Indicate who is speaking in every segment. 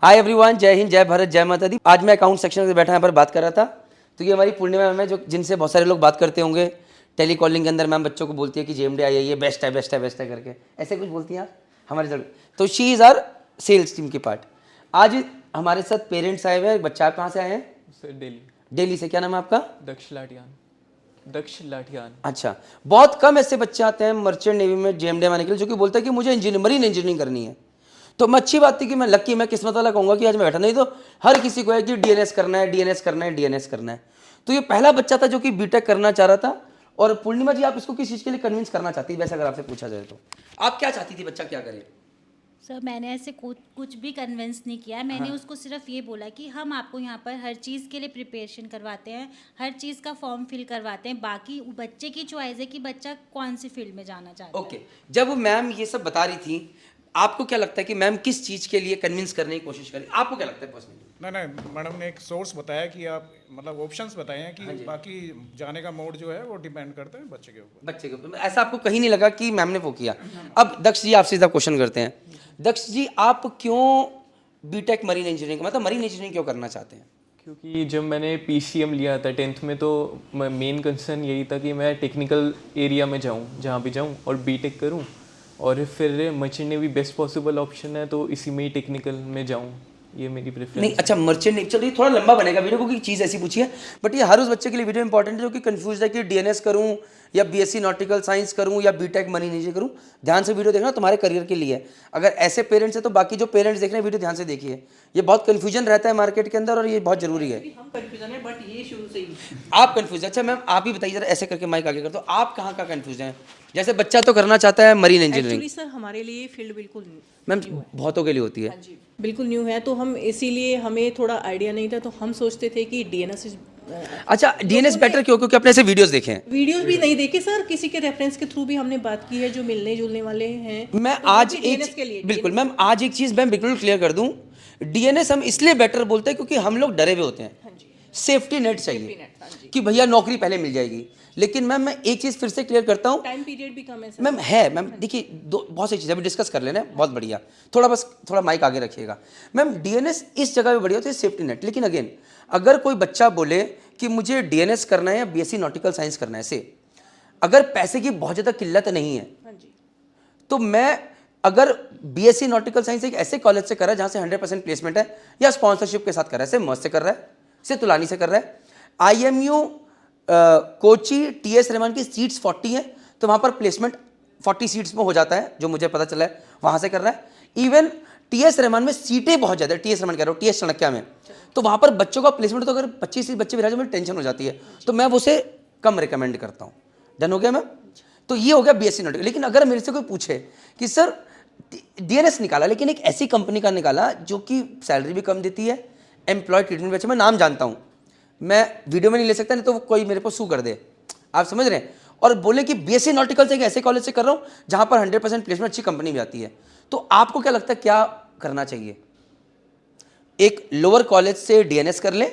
Speaker 1: Hi everyone, जय हिंद, जय भारत, जय माता दी। आज मैं अकाउंट सेक्शन में बैठा यहाँ पर बात कर रहा था। तो ये हमारी पूर्णिमा मैम है, जो जिनसे बहुत सारे लोग बात करते होंगे टेली कॉलिंग के अंदर। मैम बच्चों को बोलती है कि जेएमडी आई है, ये बेस्ट है, बेस्ट है, बेस्ट है करके ऐसे कुछ बोलती हैं आप हमारे साथ। तो she is our sales team की पार्ट। आज हमारे साथ पेरेंट्स आए हुए हैं। बच्चा आप कहाँ से आए हैं?
Speaker 2: सर दिल्ली।
Speaker 1: दिल्ली से। क्या नाम है आपका?
Speaker 2: दक्ष लाठियान।
Speaker 1: अच्छा, बहुत कम ऐसे बच्चे आते हैं मर्चेंट नेवी में जेएमडी आने के लिए जो कि बोलते हैं कि मुझे मरीन इंजीनियरिंग करनी है। तो मैं अच्छी बात थी कि मैं लकी, मैं किस्मत वाला कहूँगा कि आज मैं बैठा। नहीं तो हर किसी को है कि डीएनएस करना है, डीएनएस करना है, डीएनएस करना है। तो ये पहला बच्चा था जो कि बीटेक करना चाह रहा था। और पूर्णिमा जी, आप इसको किस चीज़ के लिए कन्विंस करना चाहती है? वैसे अगर आपसे पूछा जाए तो आप क्या चाहती थी बच्चा क्या करे?
Speaker 3: सर मैंने ऐसे कुछ भी कन्विंस नहीं किया। मैंने उसको सिर्फ ये बोला कि हम आपको यहाँ पर हर चीज़ के लिए प्रिपरेशन करवाते हैं, हर चीज़ का फॉर्म फिल करवाते हैं। बाकी बच्चे की चॉइस है कि बच्चा कौन सी फील्ड में जाना चाहता है।
Speaker 1: ओके, जब मैम ये सब बता रही थी, आपको क्या लगता है कि मैम किस चीज़ के लिए कन्विंस करने की कोशिश करी? आपको क्या लगता है पर्सनली?
Speaker 4: नहीं, मैडम ने एक सोर्स बताया कि आप मतलब ऑप्शंस बताए हैं कि बाकी जाने का मोड जो है वो डिपेंड करता है बच्चे के ऊपर।
Speaker 1: बच्चे के ऊपर ऐसा आपको कहीं नहीं लगा कि मैम ने वो किया? अब दक्ष जी, आपसे सीधा क्वेश्चन करते हैं। दक्ष जी, आप क्यों बीटेक मरीन इंजीनियरिंग, मतलब मरीन इंजीनियरिंग क्यों करना चाहते हैं?
Speaker 2: क्योंकि जब मैंने पीसीएम लिया था 10th में, तो मेन कंसर्न यही था कि मैं टेक्निकल एरिया में जाऊँ, जहाँ भी जाऊँ और बीटेक करूँ, और फिर merchant navy best possible option है, तो इसी में ही टेक्निकल में जाऊँ, ये मेरी प्रेफरेंस
Speaker 1: नहीं, अच्छा मर्चेंट नेवी, चलिए थोड़ा लंबा बनेगा वीडियो क्योंकि चीज़ ऐसी पूछी है। बट ये हर उस बच्चे के लिए वीडियो इंपॉर्टेंट है जो कि कंफ्यूज है कि डीएनएस करूं या बीएससी नॉटिकल साइंस करूं या बीटेक मरीन इंजीनियरिंग करूं। ध्यान से वीडियो देखना, तुम्हारे करियर के लिए है। अगर ऐसे पेरेंट्स हैं तो बाकी जो पेरेंट्स देख रहे हैं वीडियो ध्यान से देखिए। ये बहुत कन्फ्यूजन रहता है मार्केट के अंदर और ये बहुत जरूरी है।
Speaker 5: हम कंफ्यूजन है, बट ये शुरू से ही
Speaker 1: आप कंफ्यूज? अच्छा मैम, आप ही बताइए जरा, ऐसे करके माइक आगे कर दो। आप कहाँ का कंफ्यूज हैं? जैसे बच्चा तो करना चाहता है मरीन इंजीनियरिंग।
Speaker 5: एक्चुअली सर हमारे लिए फील्ड बिल्कुल
Speaker 1: मैम बहुतों के लिए होती है।
Speaker 5: जी बिल्कुल न्यू है, तो हम इसीलिए हमें थोड़ा आइडिया नहीं था, तो हम सोचते थे कि डीएनएस।
Speaker 1: अच्छा, डीएनएस बेटर क्यों? क्योंकि अपने ऐसे वीडियोस देखे हैं।
Speaker 5: वीडियोस भी नहीं देखे सर, किसी के रेफरेंस के थ्रू भी हमने बात की है जो मिलने जुलने वाले हैं।
Speaker 1: मैं
Speaker 5: तो
Speaker 1: आज
Speaker 5: वो भी
Speaker 1: एक
Speaker 5: DNS के लिए
Speaker 1: बिल्कुल मैम, आज एक चीज़ मैं बिल्कुल क्लियर कर दूं। डीएनएस हम इसलिए बेटर बोलते हैं क्योंकि हम लोग डरे हुए होते हैं।
Speaker 5: हाँ जी,
Speaker 1: सेफ्टी नेट चाहिए
Speaker 5: नेट, हाँ जी।
Speaker 1: कि भैया नौकरी पहले मिल जाएगी। लेकिन मैम मैं एक चीज़ फिर से क्लियर करता हूँ।
Speaker 5: टाइम पीरियड भी कम है सर।
Speaker 1: मैम है, मैम देखिए, दो बहुत सी चीज़ें अभी डिस्कस कर लेना है, बहुत बढ़िया। थोड़ा माइक आगे रखिएगा। मैम डीएनएस इस जगह पे बढ़िया होती है, सेफ्टी नेट। लेकिन अगेन, अगर कोई बच्चा बोले कि मुझे डीएनएस करना है या बीएससी नॉटिकल साइंस करना है, से अगर पैसे की बहुत ज़्यादा किल्लत नहीं है,
Speaker 5: हाँ जी,
Speaker 1: तो मैं अगर बीएससी नॉटिकल साइंस एक ऐसे कॉलेज से कर रहा है जहाँ से 100% प्लेसमेंट है या स्पॉन्सरशिप के साथ कर रहा है, से मस्त से कर रहा है, से तुलानी से कर रहा है, आईएमयू कोची टीएस रहमान की सीट्स 40 हैं, तो वहाँ पर प्लेसमेंट 40 सीट्स में हो जाता है, जो मुझे पता चला है, वहाँ से कर रहा है। इवन टीएस रहमान में सीटें बहुत ज़्यादा है, टीएस रहमान कह रहा हूँ, टीएस चाणक्य में, तो वहाँ पर बच्चों का प्लेसमेंट, तो अगर 25 बच्चे भी रह जाए मुझे टेंशन हो जाती है, तो मैं उसे कम रिकमेंड करता हूँ। डन हो गया मैम? तो ये हो गया बीएससी नॉटिकल। लेकिन अगर मेरे से कोई पूछे कि सर डीएनएस निकाला, लेकिन एक ऐसी कंपनी का निकाला जो कि सैलरी भी कम देती है, एम्प्लॉय ट्रीटमेंट भी अच्छा, मैं नाम जानता हूँ, मैं वीडियो में नहीं ले सकता, नहीं तो कोई मेरे को सू कर दे, आप समझ रहे हैं, और बोले कि बीएससी नॉटिकल से एक ऐसे कॉलेज से कर रहा हूँ जहाँ पर 100% प्लेसमेंट अच्छी कंपनी भी आती है, तो आपको क्या लगता है क्या करना चाहिए? एक लोअर कॉलेज से डीएनएस कर ले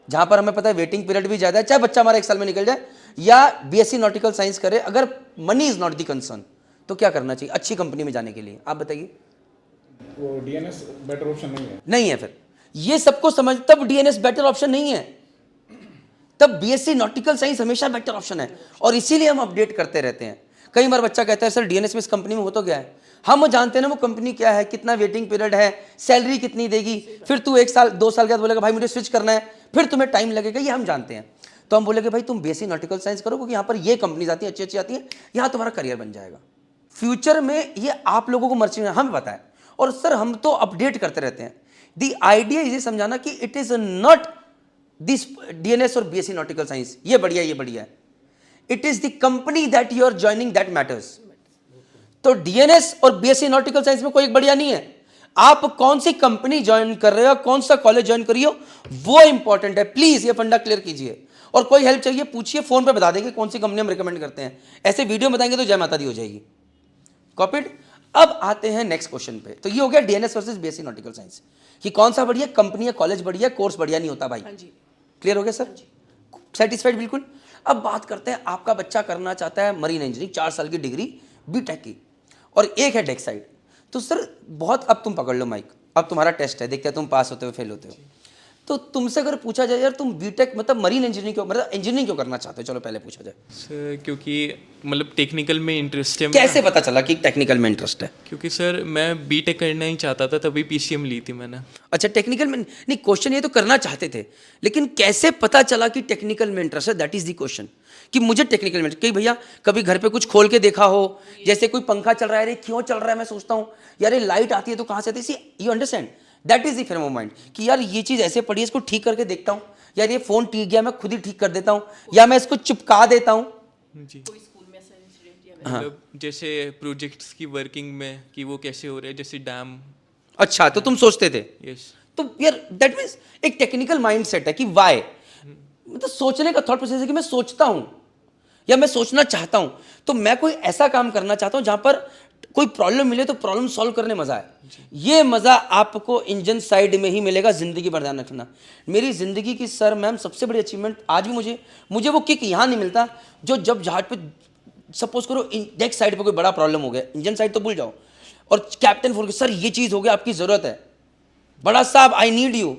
Speaker 1: जहाँ पर हमें पता है वेटिंग पीरियड भी ज़्यादा है, चाहे बच्चा हमारा 1 साल में निकल जाए, या बीएससी नॉटिकल साइंस करे, अगर money is not the concern, तो क्या करना चाहिए अच्छी कंपनी में जाने के लिए? आप बताइए।
Speaker 4: वो डीएनएस बेटर ऑप्शन नहीं है।
Speaker 1: नहीं है? फिर ये सबको समझ, तब डीएनएस बेटर ऑप्शन नहीं है, तब बीएससी नॉटिकल साइंस हमेशा बेटर ऑप्शन है। और इसीलिए हम अपडेट करते रहते हैं। कई बार बच्चा कहता है सर डीएनएस में इस कंपनी में हो तो गया है, हम जानते हैं ना वो कंपनी क्या है, कितना वेटिंग पीरियड है, सैलरी कितनी देगी, फिर तू 1 साल 2 साल के बाद बोलेगा भाई मुझे स्विच करना है, फिर तुम्हें टाइम लगेगा, ये हम जानते हैं। तो हम बोलेंगे भाई तुम बीएससी नॉटिकल साइंस करो, क्योंकि यहाँ पर ये कंपनीज आती हैं, अच्छी अच्छी आती हैं, यहाँ तुम्हारा करियर बन जाएगा फ्यूचर में। ये आप लोगों को मर्ची हमें पता है, और सर हम तो अपडेट करते रहते हैं। द आइडिया इज ये समझाना कि it is not this DNS और बीएससी नॉटिकल साइंस ये बढ़िया ये बढ़िया है, it is the company that you are joining that matters. तो डीएनएस और बीएससी नॉटिकल साइंस में कोई एक बढ़िया नहीं है, आप कौन सी कंपनी ज्वाइन कर रहे हो, कौन सा कॉलेज ज्वाइन करिए, वो इंपॉर्टेंट है। प्लीज ये फंडा क्लियर कीजिए, और कोई हेल्प चाहिए पूछिए, फोन पे बता देंगे कौन सी कंपनी हम रिकमेंड करते हैं, ऐसे वीडियो बताएंगे तो जय माता दी हो जाएगी। कॉपीड? अब आते हैं नेक्स्ट क्वेश्चन पे। तो ये हो गया DNS versus BSc nautical science कि कौन सा बढ़िया, कंपनी या कॉलेज बढ़िया, कोर्स बढ़िया नहीं होता भाई।
Speaker 5: हाँ जी,
Speaker 1: क्लियर हो गया सर? सेटिस्फाइड? बिल्कुल। अब बात करते हैं, आपका बच्चा करना चाहता है मरीन इंजीनियरिंग, 4 साल की डिग्री बीटेक की, और एक है डेक साइड। तो सर बहुत, अब तुम पकड़ लो माइक, अब तुम्हारा टेस्ट है, देखते हैं तुम पास होते हो फेल होते हो। तो तुमसे अगर पूछा जाए यार तुम बीटेक मतलब मरीन इंजीनियरिंग क्यों, मतलब इंजीनियरिंग क्यों करना चाहते हो, चलो पहले पूछा जाए।
Speaker 2: सर क्योंकि मतलब टेक्निकल में इंटरेस्ट है
Speaker 1: कैसे पता चला कि टेक्निकल में इंटरेस्ट है?
Speaker 2: क्योंकि सर मैं बीटेक करना ही चाहता था, तभी पीसीएम ली थी मैंने।
Speaker 1: अच्छा, टेक्निकल में नहीं, क्वेश्चन ये तो करना चाहते थे, लेकिन कैसे पता चला कि टेक्निकल में इंटरेस्ट है, दैट इज द क्वेश्चन। कि मुझे टेक्निकल में कि भैया कभी घर पे कुछ खोल के देखा हो, जैसे कोई पंखा चल रहा है, अरे क्यों चल रहा है, मैं सोचता हूँ यार ये लाइट आती है तो कहाँ से आती है, you understand, that is the frame of mind कि यार ये चीज़ ऐसे पड़ी है, इसको ठीक करके देखता हूँ, यार ये फोन टूट गया मैं खुद ही ठीक कर देता हूँ, या मैं इसको चिपका देता हूँ।
Speaker 2: जी
Speaker 5: स्कूल में ऐसा इंसिडेंट या
Speaker 2: मतलब जैसे प्रोजेक्ट्स की वर्किंग में कि वो कैसे हो रहे हैं, जैसे डैम।
Speaker 1: अच्छा, तो तुम सोचते थे,
Speaker 2: यस।
Speaker 1: तो यार दैट मीन्स एक टेक्निकल माइंड सेट है कि वाई, मतलब सोचने का थॉट प्रोसेस है कि मैं सोचता हूं या मैं सोचना चाहता हूं, तो मैं कोई ऐसा काम करना चाहता हूं जहां पर कोई प्रॉब्लम मिले तो प्रॉब्लम सॉल्व करने मजा है। ये मजा आपको इंजन साइड में ही मिलेगा, जिंदगी भर ध्यान रखना। मेरी जिंदगी की सर मैम सबसे बड़ी अचीवमेंट आज भी मुझे वो किक यहां नहीं मिलता जो जब जहाज पे सपोज करो डेक साइड पे कोई बड़ा प्रॉब्लम हो गया, इंजन साइड तो भूल जाओ, और कैप्टन फोन के सर ये चीज हो गया, आपकी जरूरत है, बड़ा साहब I need you,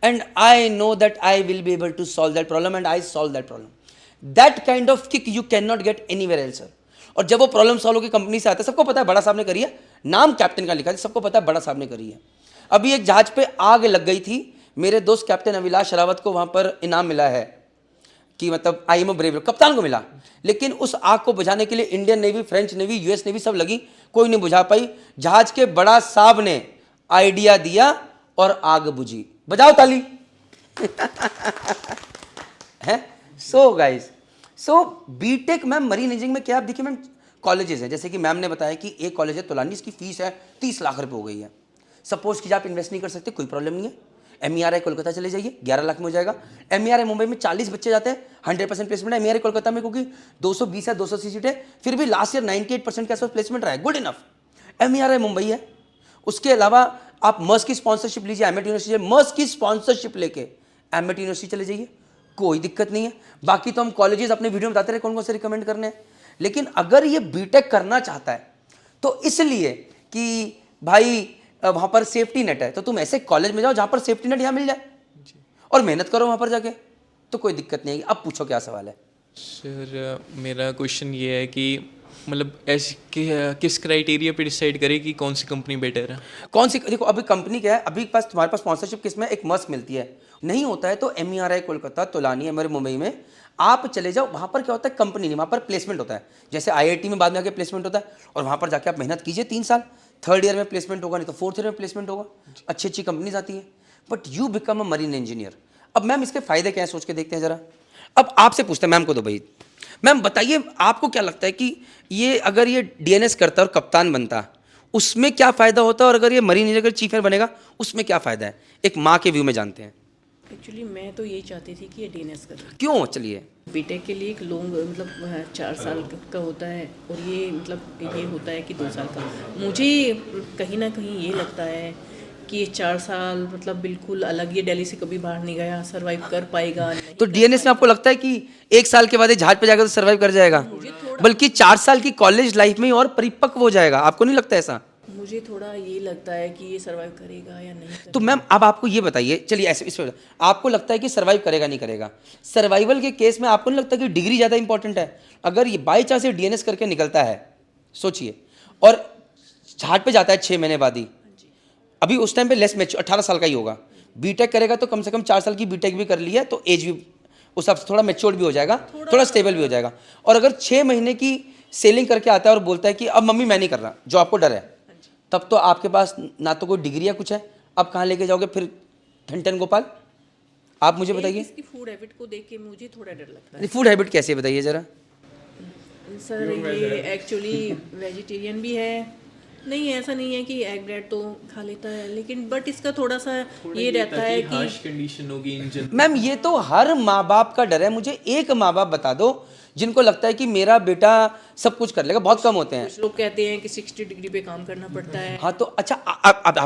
Speaker 1: and I know that I will be able to solve that problem and I solve that problem. That kind of kick you can not get anywhere else sir. और जब वो problem solve होकर company से आता है, सबको पता है बड़ा साहब ने करी है, नाम कैप्टन का लिखा है, सबको पता है बड़ा साहब ने करी है। अभी एक जहाज पे आग लग गई थी, मेरे दोस्त कैप्टन अविनाश रावत को वहां पर इनाम मिला है कि मतलब आई एम अ ब्रेव, कप्तान को मिला, लेकिन उस आग को बुझाने के लिए Indian navy, French navy, US navy सब लगी, कोई नहीं बुझा पाई। जहाज के बड़ा साहब ने आइडिया दिया और आग बुझी। बजाओ ताली। है सो गाइस, सो बीटेक मैम मरीन इंजीनियरिंग में क्या आप देखिए मैम कॉलेजेस हैं, जैसे कि मैम ने बताया कि एक कॉलेज है तोलानी, इसकी फीस है 30 लाख रुपए हो गई है। सपोज कि आप इन्वेस्ट नहीं कर सकते, कोई प्रॉब्लम नहीं है, MERI कोलकाता चले जाइए, 11 लाख में हो जाएगा। MERI मुंबई में 40 बच्चे जाते हैं, 100% प्लेसमेंट है। MERI कोलकाता में क्योंकि 220 या 280 सीट है, फिर भी लास्ट ईयर 98% के आसपास प्लेसमेंट रहा है, गुड इनफ। MERI मुंबई है। उसके अलावा आप मर्स की स्पॉन्सरशिप लीजिए, एमएट यूनिवर्सिटी, मर्स की स्पॉन्सरशिप लेके एमएट यूनिवर्सिटी चले जाइए, कोई दिक्कत नहीं है। बाकी तो हम कॉलेजेस अपने वीडियो में बताते रहे कौन कौन से रिकमेंड करने हैं, लेकिन अगर ये बीटेक करना चाहता है तो इसलिए कि भाई वहाँ पर सेफ्टी नेट है, तो तुम ऐसे कॉलेज में जाओ जहाँ पर सेफ्टी नेट यहाँ मिल जाए और मेहनत करो वहाँ पर जाके, तो कोई दिक्कत नहीं है। अब पूछो क्या सवाल है।
Speaker 2: सर मेरा क्वेश्चन ये है कि मतलब ऐसे किस क्राइटेरिया पे डिसाइड करें कि कौन सी कंपनी बेटर है?
Speaker 1: कौन सी, देखो अभी कंपनी क्या है, अभी पास तुम्हारे पास स्पॉन्सरशिप किस में, एक मस्क मिलती है, नहीं होता है तो MERI कोलकाता, तोलानी, हमारे मुंबई में आप चले जाओ। वहाँ पर क्या होता है, कंपनी नहीं, वहाँ पर प्लेसमेंट होता है। जैसे IIT में बाद में आके प्लेसमेंट होता है, और वहाँ पर जाके आप मेहनत कीजिए 3 साल, 3rd ईयर में प्लेसमेंट होगा, नहीं तो 4th ईयर में प्लेसमेंट होगा, अच्छी अच्छी कंपनीज आती है, but you become a marine engineer. अब मैम इसके फायदे क्या है सोच के देखते हैं जरा। अब आपसे पूछते हैं, मैम को दो भाई, मैम बताइए आपको क्या लगता है कि ये अगर ये DNS करता और कप्तान बनता उसमें क्या फ़ायदा होता, और अगर ये मरीन इंजीनियर अगर चीफ इंजीनियर बनेगा उसमें क्या फ़ायदा है, एक माँ के व्यू में जानते हैं।
Speaker 5: एक्चुअली मैं तो यही चाहती थी कि ये DNS करें।
Speaker 1: क्यों, चलिए।
Speaker 5: बीटेक के लिए एक लॉन्ग मतलब 4 साल का होता है, और ये मतलब ये होता है कि 2 साल का। मुझे कहीं ना कहीं ये लगता है कि ये 4 साल मतलब बिल्कुल अलग, ये दिल्ली से कभी बाहर नहीं गया, सर्वाइव कर पाएगा नहीं।
Speaker 1: तो DNS में आपको लगता है कि 1 साल के बाद ये जहाज पे जाकर तो सर्वाइव कर जाएगा, बल्कि 4 साल की कॉलेज लाइफ में ही और परिपक्व हो जाएगा, आपको नहीं लगता ऐसा?
Speaker 5: मुझे थोड़ा ये लगता है कि ये सर्वाइव करेगा या नहीं करेगा।
Speaker 1: तो मैम अब आपको ये बताइए, चलिए ऐसे इस पर आपको लगता है कि सर्वाइव करेगा नहीं करेगा, सर्वाइवल के केस में आपको नहीं लगता कि डिग्री ज़्यादा इंपॉर्टेंट है? अगर ये बाई चांस ये DNS करके निकलता है, सोचिए, और जहाज पे जाता है 6 महीने बाद ही, अभी उस टाइम पे लेस मैच्योर 18 साल का ही होगा, बीटेक करेगा तो कम से कम 4 साल की बीटेक भी कर ली है, तो एज भी उस हिसाब से थोड़ा मैच्योर भी हो जाएगा, थोड़ा स्टेबल भी हो जाएगा। और अगर 6 महीने की सेलिंग करके आता है और बोलता है कि अब मम्मी मैं नहीं कर रहा, जो आपको डर है, तब तो आपके पास ना तो कोई डिग्री या कुछ है, अब कहाँ लेके जाओगे फिर ठन गोपाल, आप मुझे बताइए।
Speaker 5: इसकी फूड हैबिट को देख के मुझे थोड़ा डर लगता है।
Speaker 1: फूड हैबिट कैसे है बताइए ज़रा।
Speaker 5: सर ये एक्चुअली वेजिटेरियन भी है, नहीं ऐसा नहीं है कि एग ब्रेड तो खा लेता है, लेकिन बट इसका थोड़ा सा ये रहता है कि
Speaker 2: हार्श कंडीशन होगी इंजन।
Speaker 1: मैम ये तो हर माँ बाप का डर है, मुझे एक माँ बाप बता दो जिनको लगता है कि मेरा बेटा सब कुछ कर लेगा, बहुत कम होते हैं।
Speaker 5: कुछ लोग कहते हैं कि 60 डिग्री पे काम करना पड़ता है।
Speaker 1: हाँ तो अच्छा, अब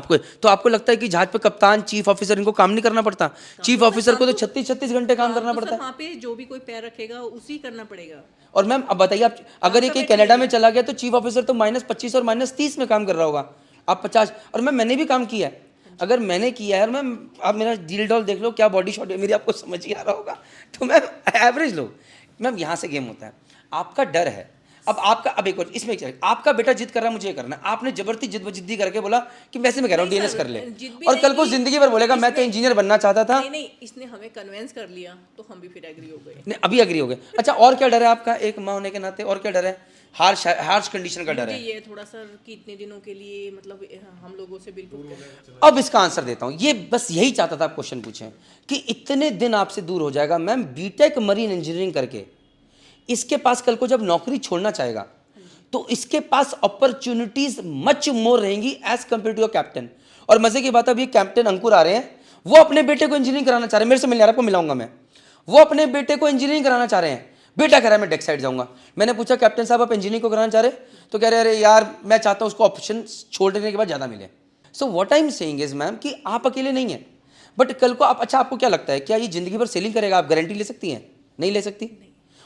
Speaker 1: आपको लगता है कि जहाज पे कप्तान, चीफ ऑफिसर, इनको काम नहीं करना पड़ता? चीफ ऑफिसर को तो 36 घंटे काम करना पड़ता है।
Speaker 5: वहाँ पे जो भी कोई पैर रखेगा उसी करना पड़ेगा।
Speaker 1: और मैम अब बताइए, आप अगर ये कहीं कनाडा में चला गया तो चीफ ऑफिसर तो -25 और -30 में काम कर रहा होगा, आप 50। और मैम मैंने भी काम किया है, अगर मैंने किया है, मैम आप मेरा डील डॉल देख लो, क्या बॉडी शॉट है मेरी, आपको समझ ही आ रहा होगा। तो मैम एवरेज लोग, मैम यहाँ से गेम होता है। आपका डर है, अब आपका, अब एक और इसमें एक चीज़, आपका बेटा जिद कर रहा है मुझे ये करना है, आपने जबरदस्ती जिद्दी करके बोला कि वैसे मैं कह रहा हूँ डीएनएस कर ले,
Speaker 5: जिद भी
Speaker 1: और कल को
Speaker 5: नहीं,
Speaker 1: जिंदगी भर बोलेगा मैं तो इंजीनियर बनना चाहता था।
Speaker 5: नहीं, इसने हमें कन्वेंस कर लिया तो हम भी फिर एग्री हो गए।
Speaker 1: नहीं, अभी एग्री हो गए। अच्छा, और क्या डर है आपका एक माँ होने के नाते, और क्या डर है? हार्श कंडीशन का डर
Speaker 5: मुझे
Speaker 1: है।
Speaker 5: ये थोड़ा सा कि इतने दिनों के लिए मतलब हम लोगों से बिल्कुल
Speaker 1: अब इसका आंसर देता हूँ, ये बस यही चाहता था आप क्वेश्चन पूछें कि इतने दिन आपसे दूर हो जाएगा। मैम बीटेक मरीन इंजीनियरिंग करके इसके पास कल को जब नौकरी छोड़ना चाहेगा तो इसके पास अपॉर्चुनिटीज मच मोर रहेंगी as compare to your captain. और मजे की बात, अब ये कैप्टन अंकुर आ रहे हैं, वो अपने बेटे को इंजीनियरिंग कराना चाह रहे हैं, मेरे से मिलने आ रहा है, आपको मिलाऊंगा मैं। वो अपने बेटे को इंजीनियरिंग कराना चाह रहे हैं, बेटा कह रहा है मैं डेक साइड जाऊंगा। मैंने पूछा कैप्टन साहब आप इंजीनियरिंग को कराना चाह रहे, तो कह रहे अरे यार मैं चाहता हूँ उसको ऑप्शन छोड़ने के बाद ज़्यादा मिले। So what I am saying is ma'am कि आप अकेले नहीं हैं, बट कल को आप, अच्छा आपको क्या लगता है क्या ये जिंदगी भर सेलिंग करेगा? आप गारंटी ले सकती हैं? नहीं ले सकती।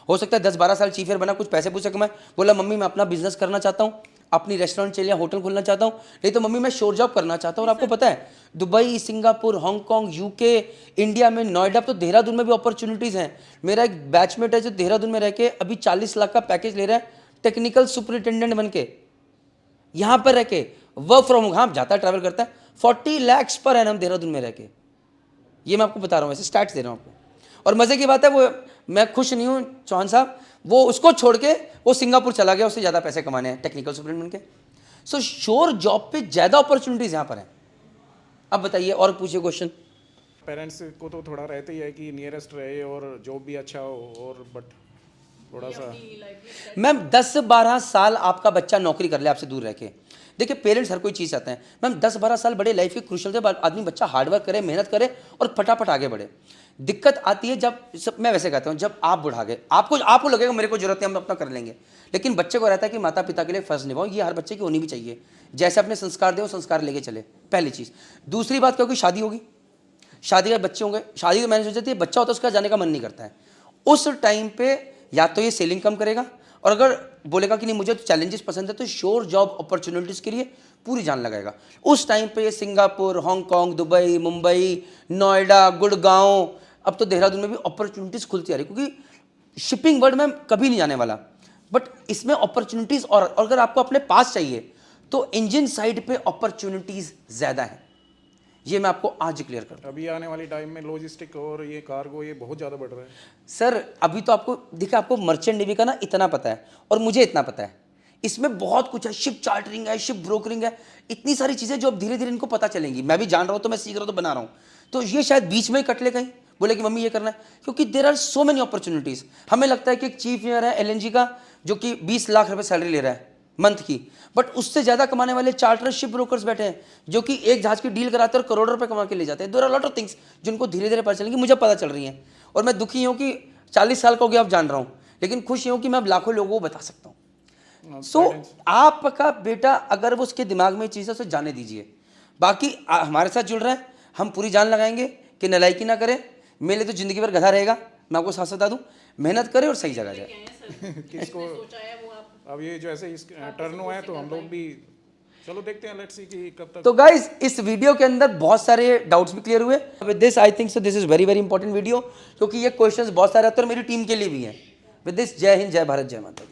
Speaker 1: हो सकता है 10-12 साल चीफ बना, कुछ पैसे पूछ सके, मैं बोला मम्मी मैं अपना बिजनेस करना चाहता हूँ, अपनी रेस्टोरेंट चलिए होटल खोलना चाहता हूँ, नहीं तो मम्मी मैं शोर जॉब करना चाहता हूँ। और आपको पता है Dubai, Singapore, Hong Kong, UK, India में, नोएडा, तो देहरादून में भी अपॉर्चुनिटीज़ हैं। मेरा एक बैचमेट है जो देहरादून में रह के अभी 40 लाख का पैकेज ले रहा है, टेक्निकल सुपरिटेंडेंट बन के, यहाँ पर रह के वर्क फ्रॉम होम, हाँ जाता है ट्रैवल करता है, 40 लाख पर एनम देहरादून में रह के। ये मैं आपको बता रहा हूँ, ऐसे स्टैट्स दे रहा हूँ आपको। और मज़े की बात है वो, मैं खुश नहीं हूँ चौहान साहब, वो उसको छोड़ के वो सिंगापुर चला गया, उससे ज़्यादा पैसे कमाने हैं टेक्निकल सुपरिटेंडेंट के। सो श्योर जॉब पे ज़्यादा अपॉर्चुनिटीज़ यहाँ पर हैं। अब बताइए और पूछिए क्वेश्चन।
Speaker 4: पेरेंट्स को तो थोड़ा रहते ही है कि नियरेस्ट रहे और जॉब भी अच्छा हो, और बट थोड़ा सा
Speaker 1: मैम 10-12 साल आपका बच्चा नौकरी कर ले आपसे दूर रह के, देखिए पेरेंट्स हर कोई चीज़ चाहते हैं मैम, 10-12 साल बड़े लाइफ के क्रूशल थे, आदमी बच्चा हार्डवर्क करे, मेहनत करे और फटाफट आगे बढ़े। दिक्कत आती है जब मैं वैसे कहता हूँ जब आप बुढ़ा गए, आपको लगेगा मेरे को जरूरत है हम अपना कर लेंगे, लेकिन बच्चे को रहता है कि माता पिता के लिए फर्ज निभाओ, ये हर बच्चे की होनी भी चाहिए। जैसे अपने संस्कार दे वो संस्कार लेके चले, पहली चीज़। दूसरी बात क्या होगी, शादी होगी, शादी के बच्चे होंगे, शादी मैंने सोचा थी बच्चा होता है उसका जाने का मन नहीं करता है, उस टाइम पे या तो ये सेलिंग कम करेगा, और अगर बोलेगा कि नहीं मुझे तो चैलेंजेस पसंद है तो श्योर जॉब अपॉर्चुनिटीज़ के लिए पूरी जान लगाएगा। उस टाइम पे ये Singapore, Hong Kong, Dubai, Mumbai, Noida, Gurgaon, अब तो देहरादून में भी अपॉर्चुनिटीज़ खुलती आ रही, क्योंकि शिपिंग वर्ल्ड में कभी नहीं जाने वाला, बट इसमें अपॉर्चुनिटीज़ और अगर आपको अपने पास चाहिए तो इंजन साइड पे अपॉर्चुनिटीज़ ज़्यादा है। ये मैं आपको आज क्लियर कर दूं।
Speaker 4: अभी आने वाली टाइम में लॉजिस्टिक और ये कार्गो ये बहुत ज़्यादा बढ़ रहा है
Speaker 1: सर। अभी तो आपको देखिए, आपको मर्चेंट नेवी का ना इतना पता है और मुझे इतना पता है, इसमें बहुत कुछ है, शिप चार्टरिंग है, शिप ब्रोकरिंग है, इतनी सारी चीज़ें जो अब धीरे धीरे इनको पता चलेंगी। मैं भी जान रहा हूँ तो मैं सीख रहा हूँ तो बना रहा हूँ, तो ये शायद बीच में ही कट ले कहीं, बोले कि मम्मी ये करना है, क्योंकि there are so many opportunities. हमें लगता है कि एक चीफ इंजीनियर है LNG का जो कि 20 लाख रुपए सैलरी ले रहा है मंथ की, बट उससे ज़्यादा कमाने वाले चार्टर शिप ब्रोकर्स बैठे हैं जो कि एक जहाज की डील कराते हैं और करोड़ों रुपए कमा के ले जाते हैं। There are lot of things जिनको धीरे धीरे पता चलेंगी, मुझे पता चल रही हैं, और मैं दुखी हूँ कि 40 साल का हो गया अब जान रहा हूँ, लेकिन खुश हूँ कि मैं अब लाखों लोगों को बता सकता हूँ। सो आपका बेटा अगर वो उसके दिमाग में चीज़ है उसे जाने दीजिए, बाकी हमारे साथ जुड़ रहा है, हम पूरी जान लगाएंगे कि नालायकी ना करे, मेरे लिए तो जिंदगी भर गधा रहेगा, मैं आपको साथ बता दूँ, मेहनत करे और सही जगह जाए।
Speaker 4: किसको अब ये जो ऐसे इस टर्न हुआ है तो हम लोग भी चलो देखते हैं, लेट्स सी कि कब तक।
Speaker 1: तो गाइस इस वीडियो के अंदर बहुत सारे डाउट्स भी क्लियर हुए। With this I think so this is very very important video, क्योंकि ये क्वेश्चंस बहुत सारे आते हैं और मेरी टीम के लिए भी हैं। विद दिस जय हिंद, जय भारत, जय माता दी।